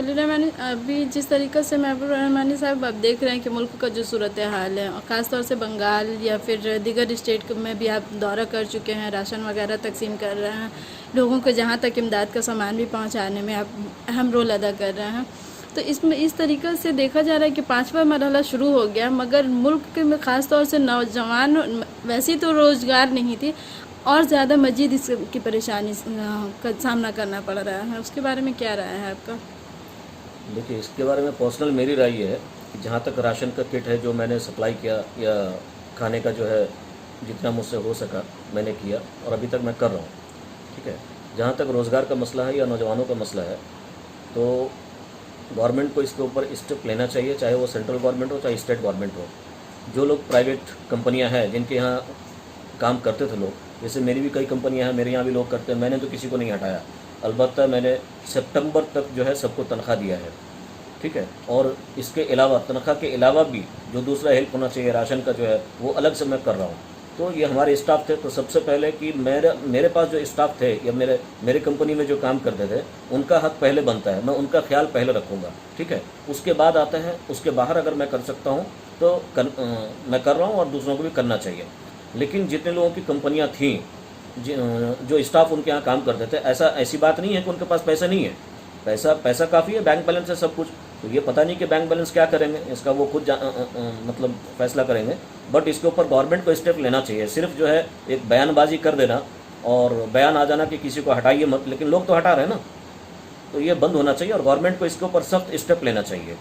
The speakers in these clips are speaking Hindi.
खलील रहमानी, अभी जिस तरीक़े से महबूब रहमानी साहब आप देख रहे हैं कि मुल्क का जो सूरत हाल है, और ख़ास तौर से बंगाल या फिर दीगर स्टेट में भी आप दौरा कर चुके हैं, राशन वगैरह तकसीम कर रहे हैं, लोगों को जहाँ तक इमदाद का सामान भी पहुँचाने में आप अहम रोल अदा कर रहे हैं। तो इसमें इस तरीक़े से देखा जा रहा है कि 5वां मरहला शुरू हो गया, मगर मुल्क में ख़ास तौर से नौजवान, वैसे तो रोज़गार नहीं थी और ज़्यादा मज़ीद इसकी परेशानी का सामना करना पड़ रहा है। उसके बारे में क्या राय है आपका? देखिए, इसके बारे में पर्सनल मेरी राय ये है कि जहाँ तक राशन का किट है जो मैंने सप्लाई किया, या खाने का जो है जितना मुझसे हो सका मैंने किया, और अभी तक मैं कर रहा हूँ। ठीक है, जहाँ तक रोज़गार का मसला है या नौजवानों का मसला है, तो गवर्नमेंट को इसके ऊपर स्टेप लेना चाहिए, चाहे वो सेंट्रल गवर्नमेंट हो चाहे स्टेट गवर्नमेंट हो। जो लोग प्राइवेट कंपनियां हैं जिनके यहाँ काम करते थे लोग, जैसे मेरी भी कई कंपनियां हैं, मेरे यहाँ भी लोग करते हैं, मैंने तो किसी को नहीं हटाया। अलबत्ता मैंने सितंबर तक जो है सबको तनख्वाह दिया है। ठीक है, और इसके अलावा तनख्वाह के अलावा भी जो दूसरा हेल्प होना चाहिए राशन का जो है वो अलग से मैं कर रहा हूँ। तो ये हमारे स्टाफ थे, तो सबसे पहले कि मेरे पास जो स्टाफ थे या मेरे कंपनी में जो काम करते थे उनका हक पहले बनता है, मैं उनका ख्याल पहले रखूँगा। ठीक है, उसके बाद आता है, उसके बाहर अगर मैं कर सकता हूँ तो मैं कर रहा हूँ, और दूसरों को भी करना चाहिए। लेकिन जितने लोगों की कंपनियां थीं, जो स्टाफ उनके यहाँ काम करते थे, ऐसी बात नहीं है कि उनके पास पैसा नहीं है। पैसा काफ़ी है, बैंक बैलेंस है, सब कुछ। तो ये पता नहीं कि बैंक बैलेंस क्या करेंगे, इसका वो खुद मतलब फैसला करेंगे। बट इसके ऊपर गवर्नमेंट को स्टेप लेना चाहिए। सिर्फ जो है एक बयानबाजी कर देना और बयान आ जाना कि किसी को हटाइए मत, लेकिन लोग तो हटा रहे हैं ना, तो ये बंद होना चाहिए और गवर्नमेंट को इसके ऊपर सख्त स्टेप लेना चाहिए,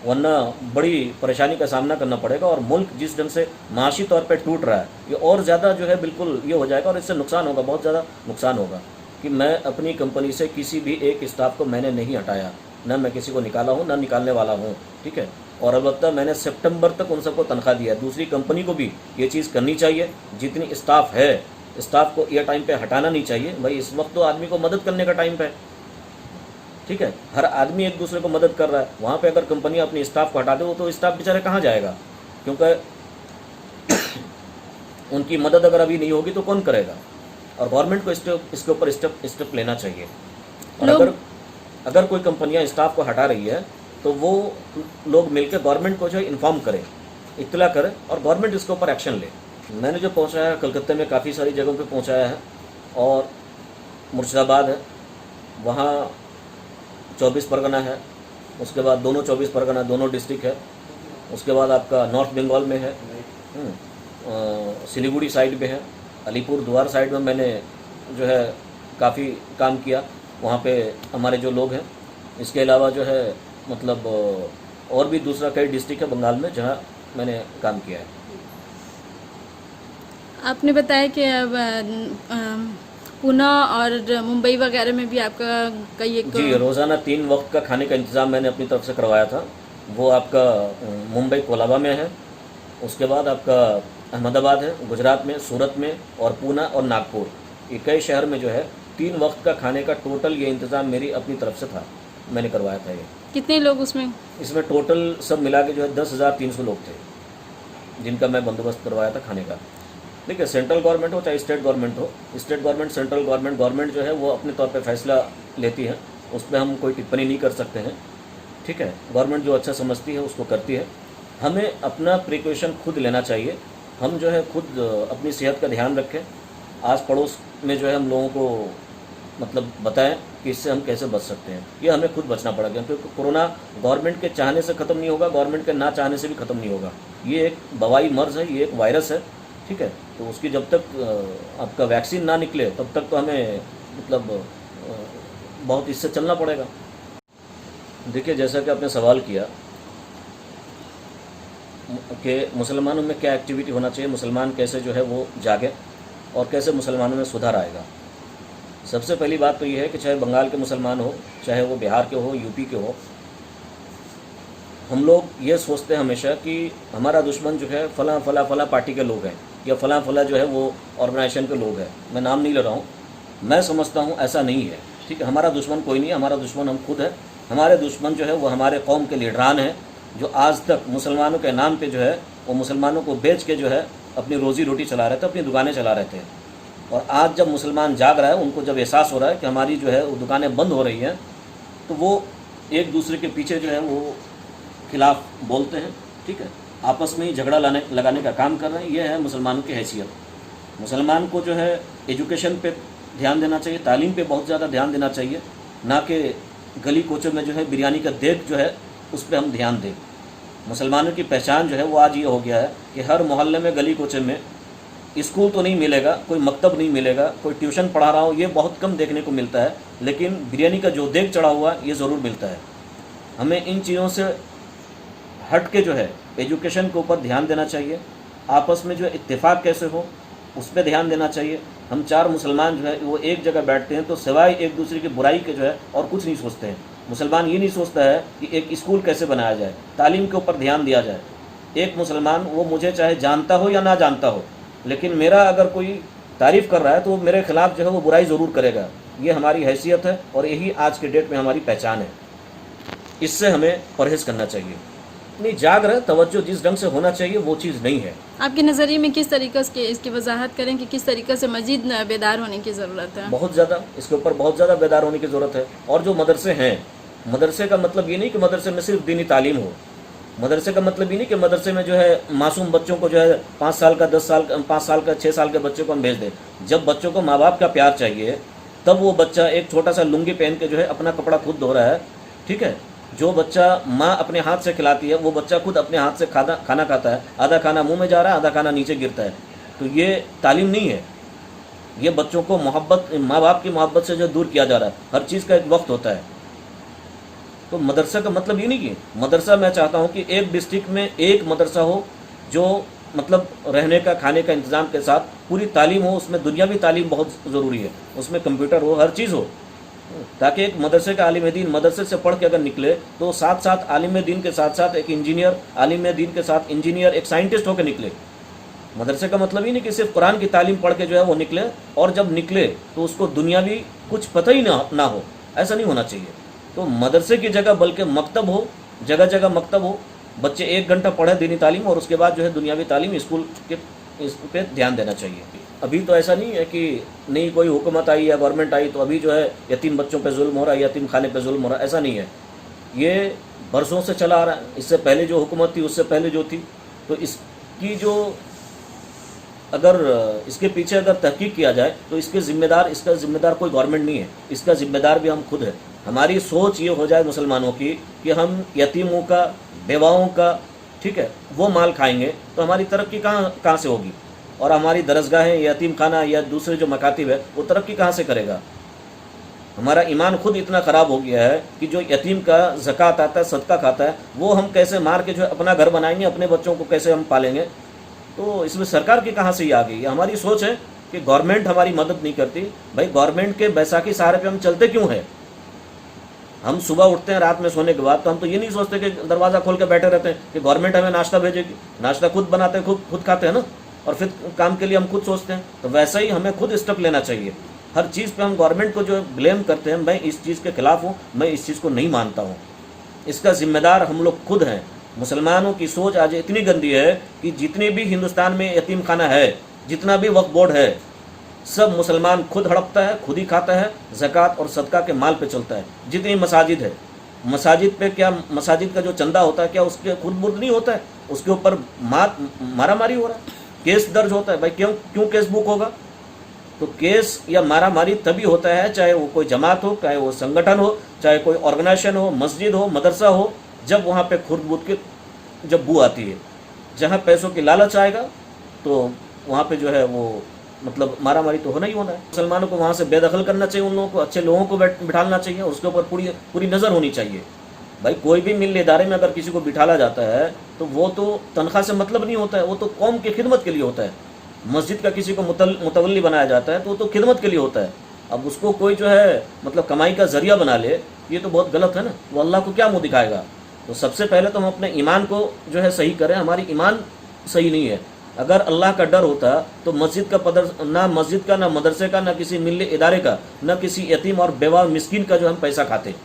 वरना बड़ी परेशानी का सामना करना पड़ेगा। और मुल्क जिस ढंग से माशी तौर पे टूट रहा है, ये और ज़्यादा जो है बिल्कुल ये हो जाएगा, और इससे नुकसान होगा, बहुत ज़्यादा नुकसान होगा। कि मैं अपनी कंपनी से किसी भी एक स्टाफ को मैंने नहीं हटाया, ना मैं किसी को निकाला हूँ, ना निकालने वाला हूँ। ठीक है, और अलबत्ता मैंने सितंबर तक उन सबको तनख्वाह दिया है। दूसरी कंपनी को भी ये चीज़ करनी चाहिए। जितनी स्टाफ है, स्टाफ को ये टाइम पे हटाना नहीं चाहिए। भाई, इस वक्त तो आदमी को मदद करने का टाइम है। ठीक है, हर आदमी एक दूसरे को मदद कर रहा है। वहाँ पे अगर कंपनी अपनी स्टाफ को हटा दे, तो स्टाफ बेचारे कहाँ जाएगा? क्योंकि उनकी मदद अगर अभी नहीं होगी तो कौन करेगा? और गवर्नमेंट को इसके ऊपर स्टेप लेना चाहिए। और अगर कोई कंपनियां स्टाफ को हटा रही है तो वो लोग मिलकर गवर्नमेंट को जो है इन्फॉर्म करें, इत्तला करें, और गवर्नमेंट इसके ऊपर एक्शन ले। मैंने जो पहुँचाया कलकत्ते में काफ़ी सारी जगहों पे पहुँचाया है, और मुर्शिदाबाद है, वहाँ 24 परगना है, उसके बाद दोनों 24 परगना दोनों डिस्ट्रिक्ट है, उसके बाद आपका नॉर्थ बंगाल में है, सिलीगुड़ी साइड में है, अलीपुर द्वार साइड में मैंने जो है काफ़ी काम किया, वहाँ पे हमारे जो लोग हैं। इसके अलावा जो है मतलब और भी दूसरा कई डिस्ट्रिक्ट है बंगाल में जहाँ मैंने काम किया है। आपने बताया कि पुणे और मुंबई वगैरह में भी आपका कई एक जी, रोज़ाना 3 वक्त का खाने का इंतज़ाम मैंने अपनी तरफ से करवाया था। वो आपका मुंबई कोलाबा में है, उसके बाद आपका अहमदाबाद है गुजरात में, सूरत में, और पुणे और नागपुर, ये कई शहर में जो है 3 वक्त का खाने का टोटल ये इंतज़ाम मेरी अपनी तरफ से था, मैंने करवाया था। ये कितने लोग इसमें टोटल सब मिला के जो है 10,300 लोग थे जिनका मैं बंदोबस्त करवाया था खाने का। देखिए, सेंट्रल गवर्नमेंट हो चाहे स्टेट गवर्नमेंट हो, स्टेट गवर्नमेंट, सेंट्रल गवर्नमेंट जो है वो अपने तौर पे फैसला लेती है, उस पर हम कोई टिप्पणी नहीं कर सकते हैं। ठीक है, गवर्नमेंट जो अच्छा समझती है उसको करती है। हमें अपना प्रिकॉशन खुद लेना चाहिए। हम जो है खुद अपनी सेहत का ध्यान रखें, आस पड़ोस में जो है हम लोगों को मतलब बताएं कि इससे हम कैसे बच सकते हैं। ये हमें खुद बचना पड़ेगा, क्योंकि कोरोना गवर्नमेंट के चाहने से ख़त्म नहीं होगा, गवर्नमेंट के ना चाहने से भी ख़त्म नहीं होगा। ये एक वबाई मर्ज है, ये एक वायरस है। ठीक है, तो उसकी जब तक आपका वैक्सीन ना निकले तब तक तो हमें मतलब बहुत इससे चलना पड़ेगा। देखिए, जैसा कि आपने सवाल किया कि मुसलमानों में क्या एक्टिविटी होना चाहिए, मुसलमान कैसे जो है वो जागे और कैसे मुसलमानों में सुधार आएगा। सबसे पहली बात तो ये है कि चाहे बंगाल के मुसलमान हो, चाहे वो बिहार के हो, यूपी के हो, हम लोग ये सोचते हैं हमेशा कि हमारा दुश्मन जो है फला पार्टी के लोग हैं, या फला जो है वो ऑर्गेनाइजेशन के लोग हैं। मैं नाम नहीं ले रहा हूँ, मैं समझता हूँ ऐसा नहीं है। ठीक है, हमारा दुश्मन कोई नहीं है, हमारा दुश्मन हम खुद है। हमारे दुश्मन जो है वो हमारे कौम के लीडरान हैं, जो आज तक मुसलमानों के नाम पे जो है वो मुसलमानों को बेच के जो है अपनी रोज़ी रोटी चला रहे थे, अपनी दुकानें चला रहे थे। और आज जब मुसलमान जाग रहा है, उनको जब एहसास हो रहा है कि हमारी जो है वो दुकानें बंद हो रही हैं, तो वो एक दूसरे के पीछे जो है वो खिलाफ बोलते हैं, ठीक है, आपस में ही झगड़ा लगाने का काम कर रहे हैं। यह है मुसलमानों की हैसियत। मुसलमान को जो है एजुकेशन पे ध्यान देना चाहिए, तालीम पे बहुत ज़्यादा ध्यान देना चाहिए, ना कि गली कोचों में जो है बिरयानी का देग जो है उस पर हम ध्यान दें। मुसलमानों की पहचान जो है वो आज ये हो गया है कि हर मोहल्ले में, गली कोचे में स्कूल तो नहीं मिलेगा, कोई मकतब नहीं मिलेगा, कोई ट्यूशन पढ़ा रहा हो ये बहुत कम देखने को मिलता है, लेकिन बिरयानी का जो देग चढ़ा हुआ ये ज़रूर मिलता है। हमें इन चीज़ों से हट के जो है एजुकेशन के ऊपर ध्यान देना चाहिए। आपस में जो है इत्तेफाक कैसे हो उस पर ध्यान देना चाहिए। हम 4 मुसलमान जो है वो एक जगह बैठते हैं तो सिवाय एक दूसरे की बुराई के जो है और कुछ नहीं सोचते हैं। मुसलमान ये नहीं सोचता है कि एक स्कूल कैसे बनाया जाए, तालीम के ऊपर ध्यान दिया जाए। एक मुसलमान वो मुझे चाहे जानता हो या ना जानता हो, लेकिन मेरा अगर कोई तारीफ़ कर रहा है तो वो मेरे ख़िलाफ़ जो है वो बुराई ज़रूर करेगा। ये हमारी हैसियत है और यही आज के डेट में हमारी पहचान है। इससे हमें परहेज़ करना चाहिए। नहीं, जागृत तवज्जो जिस ढंग से होना चाहिए वो चीज़ नहीं है। आपके नज़रिए में किस तरीक़े से इसकी वजाहत करें कि किस तरीक़े से मज़ीद बेदार होने की ज़रूरत है? बहुत ज़्यादा, इसके ऊपर बहुत ज़्यादा बेदार होने की ज़रूरत है। और जो मदरसे हैं, मदरसे का मतलब ये नहीं कि मदरसे में सिर्फ दीनी तालीम हो। मदरसे का मतलब ये नहीं कि मदरसे में जो है मासूम बच्चों को जो है 5 साल का, 10 साल का, 5 साल का, 6 साल के बच्चों को हम भेज दें। जब बच्चों को माँ बाप का प्यार चाहिए तब वो बच्चा एक छोटा सा लुंगी पहन के जो है अपना कपड़ा खुद धो रहा है, ठीक है। जो बच्चा माँ अपने हाथ से खिलाती है वो बच्चा खुद अपने हाथ से खाना खाता है। आधा खाना मुंह में जा रहा है, आधा खाना नीचे गिरता है। तो ये तालीम नहीं है। ये बच्चों को मोहब्बत, माँ बाप की मोहब्बत से जो दूर किया जा रहा है। हर चीज़ का एक वक्त होता है। तो मदरसा का मतलब ये नहीं कि मदरसा, मैं चाहता हूँ कि एक डिस्ट्रिक्ट में एक मदरसा हो जो मतलब रहने का, खाने का इंतज़ाम के साथ पूरी तालीम हो। उसमें दुनियावी तालीम बहुत ज़रूरी है, उसमें कंप्यूटर हो, हर चीज़ हो, ताकि एक मदरसे का आलिम दीन मदरसे से पढ़ के अगर निकले तो साथ साथ आलिम दीन के साथ साथ एक इंजीनियर, आलिम दीन के साथ इंजीनियर, एक साइंटिस्ट होकर निकले। मदरसे का मतलब ही नहीं कि सिर्फ कुरान की तालीम पढ़ के जो है वो निकले और जब निकले तो उसको दुनियावी कुछ पता ही ना हो, ऐसा नहीं होना चाहिए। तो मदरसे की जगह बल्कि मकतब हो, जगह जगह मकतब हो, बच्चे 1 घंटा पढ़े दीनी तालीम और उसके बाद जो है दुनियावी तालीम स्कूल के इस पे ध्यान देना चाहिए। अभी तो ऐसा नहीं है कि नहीं कोई हुकूमत आई या गवर्नमेंट आई तो अभी जो है यतीम बच्चों पे जुल्म हो रहा है, यतीम खाने पे जुल्म हो रहा है, ऐसा नहीं है। ये बरसों से चला आ रहा है। इससे पहले जो हुकूमत थी, उससे पहले जो थी, तो इसकी जो अगर इसके पीछे अगर तहकीक किया जाए तो इसका ज़िम्मेदार कोई गवर्नमेंट नहीं है, इसका ज़िम्मेदार भी हम खुद हैं। हमारी सोच ये हो जाए मुसलमानों की कि हम यतीमों का, बेवाओं का, ठीक है, वो माल खाएंगे तो हमारी तरक्की कहाँ से होगी। और हमारी दरसगाहें, यतीम खाना या दूसरे जो मकातिब है वो तरक्की कहाँ से करेगा। हमारा ईमान खुद इतना ख़राब हो गया है कि जो यतीम का ज़कात आता है, सदका खाता है, वो हम कैसे मार के जो है अपना घर बनाएंगे, अपने बच्चों को कैसे हम पालेंगे। तो इसमें सरकार की कहाँ से ही आ गई। हमारी सोच है कि गवर्नमेंट हमारी मदद नहीं करती। भाई गवर्नमेंट के बैसाखी सहारे पे हम चलते क्यों है। हम सुबह उठते हैं रात में सोने के बाद तो हम तो ये नहीं सोचते कि दरवाज़ा खोल के बैठे रहते हैं कि गवर्नमेंट हमें नाश्ता भेजेगी। नाश्ता खुद बनाते हैं, खुद खाते हैं ना, और फिर काम के लिए हम खुद सोचते हैं। तो वैसा ही हमें खुद स्टेप लेना चाहिए। हर चीज़ पे हम गवर्नमेंट को जो ब्लेम करते हैं, मैं इस चीज़ के ख़िलाफ़ हूँ, मैं इस चीज़ को नहीं मानता हूँ। इसका ज़िम्मेदार हम लोग खुद हैं। मुसलमानों की सोच आज इतनी गंदी है कि जितने भी हिंदुस्तान में यतीम खाना है, जितना भी वक्फ बोर्ड है, सब मुसलमान खुद हड़पता है, खुद ही खाता है, ज़कात और सदका के माल पे चलता है। जितनी मसाजिद है, मसाजिद पे क्या, मसाजिद का जो चंदा होता है क्या उसके खुद बुर्द नहीं होता है, उसके ऊपर मारा मारी हो रहा है, केस दर्ज होता है। भाई क्यों केस बुक होगा। तो केस या मारा मारी तभी होता है चाहे वो कोई जमात हो, चाहे वो संगठन हो, चाहे कोई ऑर्गेनाइजेशन हो, मस्जिद हो, मदरसा हो, जब वहाँ पे खुर्द बुर्द की जब बू आती है। जहाँ पैसों की लालच आएगा तो वहाँ पे जो है वो मतलब मारा मारी तो होना ही होना है। मुसलमानों को वहाँ से बेदखल करना चाहिए, उन लोगों को, अच्छे लोगों को बिठाना चाहिए, उसके ऊपर पूरी नज़र होनी चाहिए। भाई कोई भी मिल इदारे में अगर किसी को बिठाला जाता है तो वो तो तनख्वाह से मतलब नहीं होता है, वो तो कौम की खिदमत के लिए होता है। मस्जिद का किसी को मुतवल्ली बनाया जाता है तो वो तो खिदमत के लिए होता है। अब उसको कोई जो है मतलब कमाई का ज़रिया बना ले, ये तो बहुत गलत है ना। वो अल्लाह को क्या मुँह दिखाएगा। तो सबसे पहले तो हम अपने ईमान को जो है सही करें। हमारी ईमान सही नहीं है। अगर अल्लाह का डर होता तो मस्जिद का ना मस्जिद का, ना मदरसे का, ना किसी मिल्ली इदारे का, ना किसी यतीम और बेवा मिस्किन का जो हम पैसा खाते।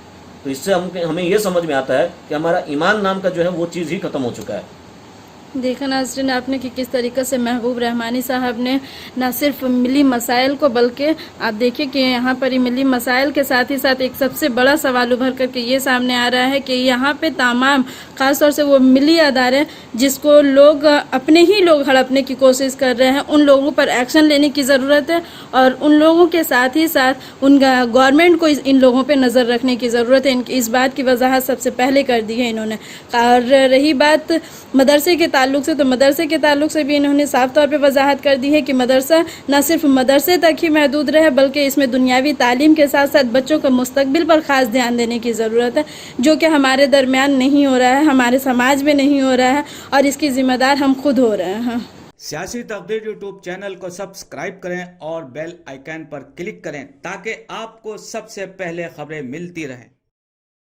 तो इससे हमें ये समझ में आता है कि हमारा ईमान नाम का जो है वो चीज़ ही ख़त्म हो चुका है। देखा नाज़रीन आपने कि किस तरीके से महबूब रहमानी साहब ने न सिर्फ मिली मसाइल को बल्कि आप देखिए कि यहाँ पर ही मिली मसाइल के साथ ही साथ एक सबसे बड़ा सवाल उभर करके ये सामने आ रहा है कि यहाँ पे तमाम ख़ास तौर से वो मिली अदारे जिसको लोग अपने ही लोग हड़पने की कोशिश कर रहे हैं, उन लोगों पर एक्शन लेने की ज़रूरत है और उन लोगों के साथ ही साथ उन गवर्नमेंट को इन लोगों पर नज़र रखने की ज़रूरत है। इस बात की वजाहत सबसे पहले कर दी है इन्होंने। और रही बात मदरसे के ताल्लुक से, तो मदरसे के ताल्लुक से भी इन्होंने साफ तौर पे वजाहत कर दी है कि मदरसा न सिर्फ मदरसे तक ही महदूद रहे बल्कि इसमें दुनियावी तालीम के साथ साथ बच्चों के मुस्तकबिल पर ख़ास ध्यान देने की ज़रूरत है, जो कि हमारे दरमियान नहीं हो रहा है, हमारे समाज में नहीं हो रहा है और इसकी ज़िम्मेदार हम खुद हो रहे हैं। सियासी तकदीर यूट्यूब चैनल को सब्सक्राइब करें और बेल आइकन पर क्लिक करें ताकि आपको सबसे पहले खबरें मिलती रहें।